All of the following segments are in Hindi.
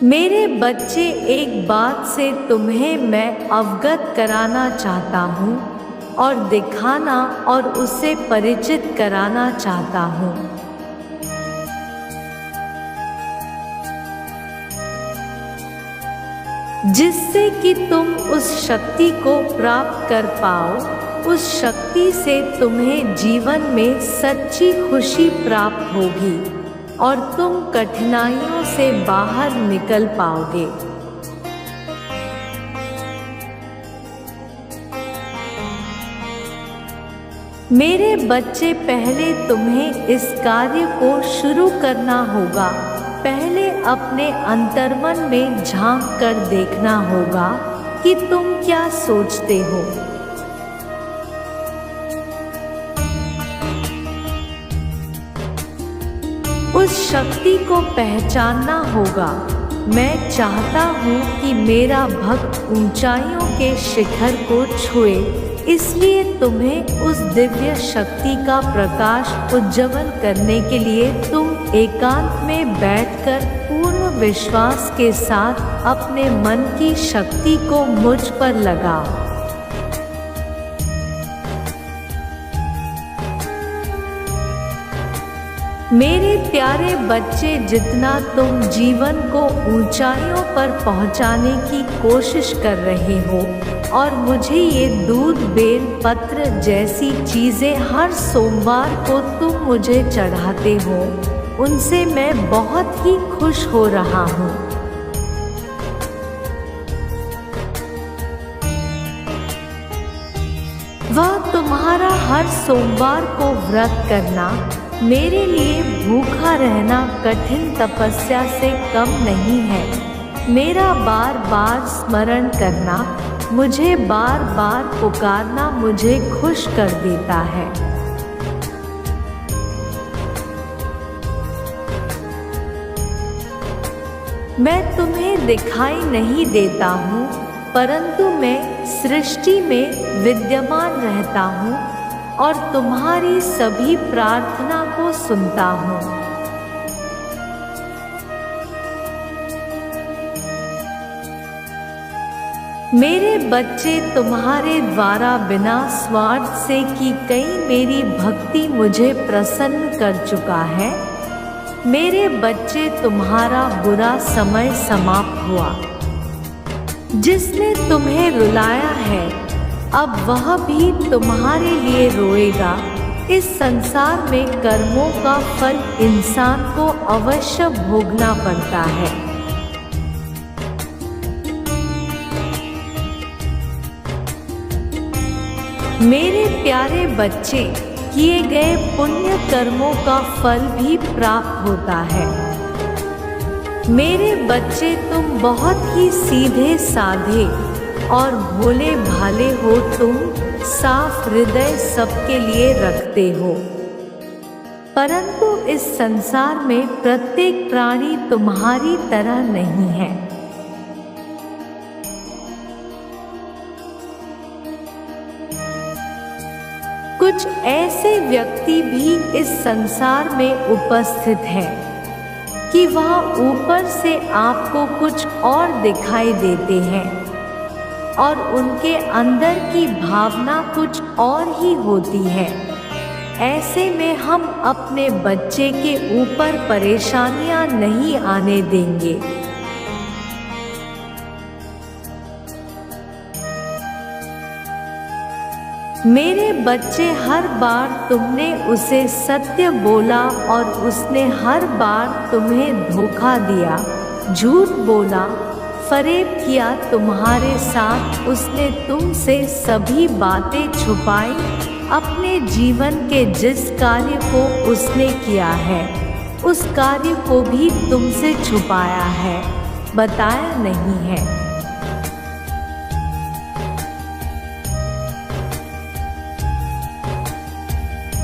मेरे बच्चे, एक बात से तुम्हें मैं अवगत कराना चाहता हूँ और दिखाना और उससे परिचित कराना चाहता हूँ, जिससे कि तुम उस शक्ति को प्राप्त कर पाओ। उस शक्ति से तुम्हें जीवन में सच्ची खुशी प्राप्त होगी और तुम कठिनाइयों से बाहर निकल पाओगे। मेरे बच्चे, पहले तुम्हें इस कार्य को शुरू करना होगा। पहले अपने अंतर्मन में झांक कर देखना होगा कि तुम क्या सोचते हो। उस शक्ति को पहचानना होगा। मैं चाहता हूँ कि मेरा भक्त ऊंचाइयों के शिखर को छुए, इसलिए तुम्हें उस दिव्य शक्ति का प्रकाश उज्ज्वल करने के लिए तुम एकांत में बैठकर पूर्ण विश्वास के साथ अपने मन की शक्ति को मुझ पर लगाओ। मेरे प्यारे बच्चे, जितना तुम जीवन को ऊंचाइयों पर पहुंचाने की कोशिश कर रहे हो और मुझे ये दूध, बेल पत्र जैसी चीज़ें हर सोमवार को तुम मुझे चढ़ाते हो, उनसे मैं बहुत ही खुश हो रहा हूँ। वह तुम्हारा हर सोमवार को व्रत करना, मेरे लिए भूखा रहना कठिन तपस्या से कम नहीं है। मेरा बार बार स्मरण करना, मुझे बार बार पुकारना मुझे खुश कर देता है। मैं तुम्हें दिखाई नहीं देता हूँ, परंतु मैं सृष्टि में विद्यमान रहता हूँ और तुम्हारी सभी प्रार्थना को सुनता हूँ। मेरे बच्चे, तुम्हारे द्वारा बिना स्वार्थ से की गई मेरी भक्ति मुझे प्रसन्न कर चुका है। मेरे बच्चे, तुम्हारा बुरा समय समाप्त हुआ। जिसने तुम्हें रुलाया है, अब वह भी तुम्हारे लिए रोएगा। इस संसार में कर्मों का फल इंसान को अवश्य भोगना पड़ता है। मेरे प्यारे बच्चे, किए गए पुण्य कर्मों का फल भी प्राप्त होता है। मेरे बच्चे, तुम बहुत ही सीधे साधे और भोले भाले हो। तुम साफ हृदय सबके लिए रखते हो, परंतु इस संसार में प्रत्येक प्राणी तुम्हारी तरह नहीं है। कुछ ऐसे व्यक्ति भी इस संसार में उपस्थित हैं कि वह ऊपर से आपको कुछ और दिखाई देते हैं और उनके अंदर की भावना कुछ और ही होती है। ऐसे में हम अपने बच्चे के ऊपर परेशानियां नहीं आने देंगे। मेरे बच्चे, हर बार तुमने उसे सत्य बोला और उसने हर बार तुम्हें धोखा दिया, झूठ बोला, फरेब किया तुम्हारे साथ। उसने तुमसे सभी बातें छुपाई। अपने जीवन के जिस कार्य को उसने किया है, उस कार्य को भी तुमसे छुपाया है, बताया नहीं है।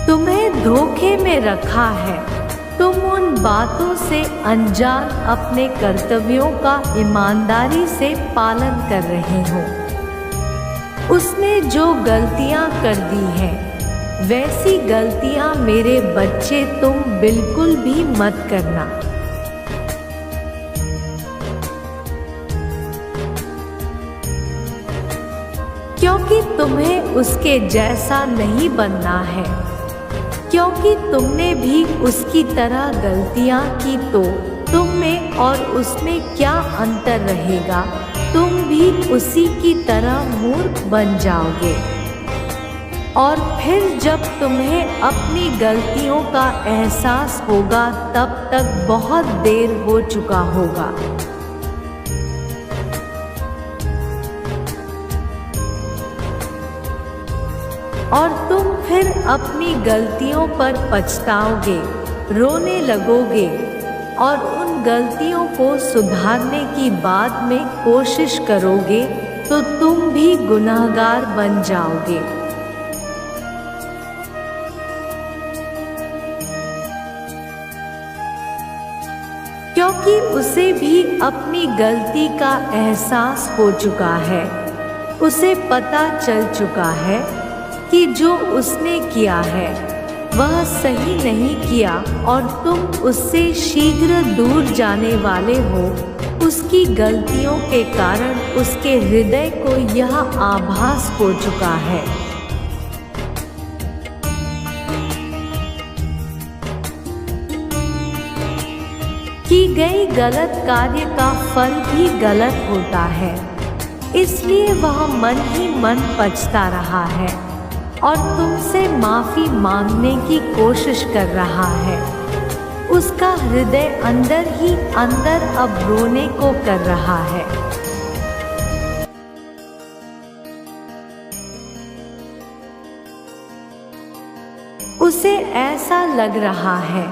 तुम्हें धोखे में रखा है। तुम उन बातों से अनजान अपने कर्तव्यों का ईमानदारी से पालन कर रहे हो। उसने जो गलतियां कर दी हैं, वैसी गलतियां मेरे बच्चे तुम बिल्कुल भी मत करना। क्योंकि तुम्हें उसके जैसा नहीं बनना है। क्योंकि तुमने भी उसकी तरह गलतियां की तो तुम में और उसमें क्या अंतर रहेगा, तुम भी उसी की तरह मूर्ख बन जाओगे। और फिर जब तुम्हें अपनी गलतियों का एहसास होगा तब तक बहुत देर हो चुका होगा। और तुम फिर अपनी गलतियों पर पछताओगे, रोने लगोगे और उन गलतियों को सुधारने की बाद में कोशिश करोगे तो तुम भी गुनाहगार बन जाओगे। क्योंकि उसे भी अपनी गलती का एहसास हो चुका है, उसे पता चल चुका है कि जो उसने किया है वह सही नहीं किया और तुम उससे शीघ्र दूर जाने वाले हो। उसकी गलतियों के कारण उसके हृदय को यह आभास हो चुका है की गई गलत कार्य का फल भी गलत होता है। इसलिए वह मन ही मन पछता रहा है और तुमसे माफी मांगने की कोशिश कर रहा है। उसका हृदय अंदर ही अंदर अब रोने को कर रहा है। उसे ऐसा लग रहा है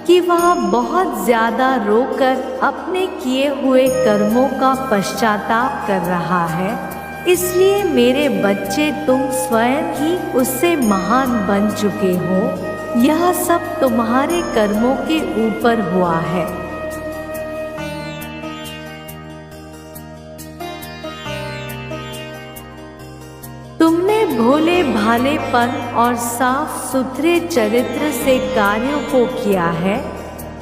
कि वह बहुत ज्यादा रोकर अपने किए हुए कर्मों का पश्चाताप कर रहा है। इसलिए मेरे बच्चे, तुम स्वयं ही उससे महान बन चुके हो। यह सब तुम्हारे कर्मों के ऊपर हुआ है। तुमने भोले भालेपन और साफ सुथरे चरित्र से कार्यों को किया है।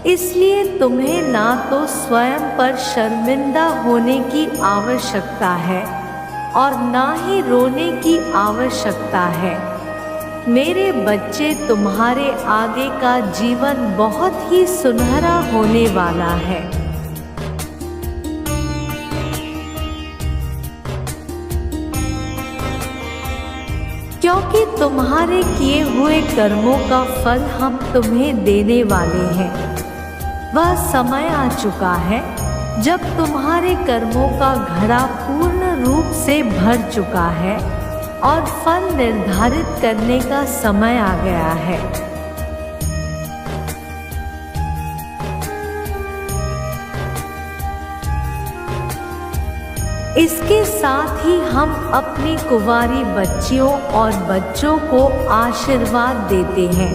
इसलिए तुम्हें ना तो स्वयं पर शर्मिंदा होने की आवश्यकता है और ना ही रोने की आवश्यकता है। मेरे बच्चे, तुम्हारे आगे का जीवन बहुत ही सुनहरा होने वाला है। क्योंकि तुम्हारे किए हुए कर्मों का फल हम तुम्हें देने वाले हैं। वह समय आ चुका है जब तुम्हारे कर्मों का घड़ा पूर्ण रूप से भर चुका है और फल निर्धारित करने का समय आ गया है। इसके साथ ही हम अपनी कुंवारी बच्चियों और बच्चों को आशीर्वाद देते हैं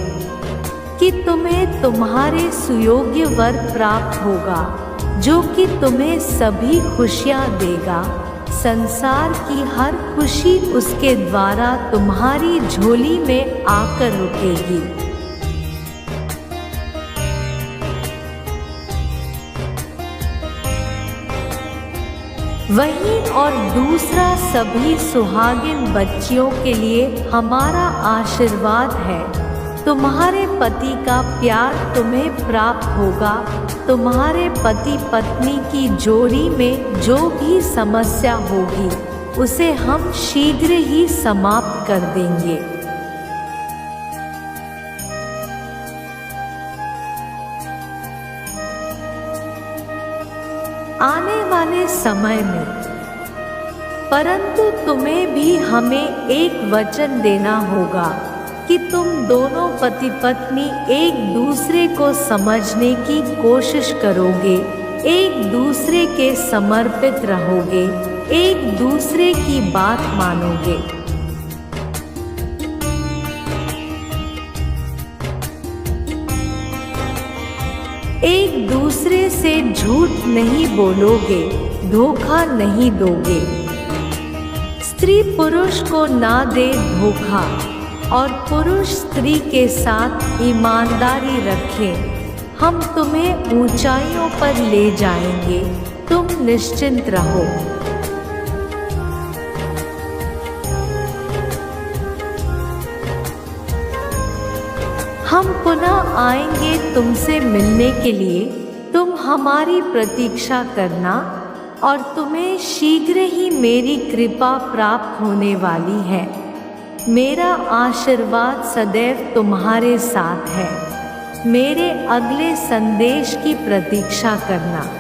कि तुम्हें तुम्हारे सुयोग्य वर प्राप्त होगा, जो कि तुम्हें सभी खुशियां देगा। संसार की हर खुशी उसके द्वारा तुम्हारी झोली में आकर रुकेगी। वहीं और दूसरा, सभी सुहागिन बच्चियों के लिए हमारा आशीर्वाद है। तुम्हारे पति का प्यार तुम्हें प्राप्त होगा। तुम्हारे पति पत्नी की जोड़ी में जो भी समस्या होगी उसे हम शीघ्र ही समाप्त कर देंगे। आने वाले समय में, परंतु तुम्हें भी हमें एक वचन देना होगा कि तुम दोनों पति पत्नी एक दूसरे को समझने की कोशिश करोगे, एक दूसरे के समर्पित रहोगे, एक दूसरे की बात मानोगे। एक दूसरे से झूठ नहीं बोलोगे, धोखा नहीं दोगे। स्त्री पुरुष को ना दे धोखा और पुरुष स्त्री के साथ ईमानदारी रखे। हम तुम्हें ऊंचाइयों पर ले जाएंगे, तुम निश्चिंत रहो। हम पुनः आएंगे तुमसे मिलने के लिए, तुम हमारी प्रतीक्षा करना और तुम्हें शीघ्र ही मेरी कृपा प्राप्त होने वाली है। मेरा आशीर्वाद सदैव तुम्हारे साथ है। मेरे अगले संदेश की प्रतीक्षा करना।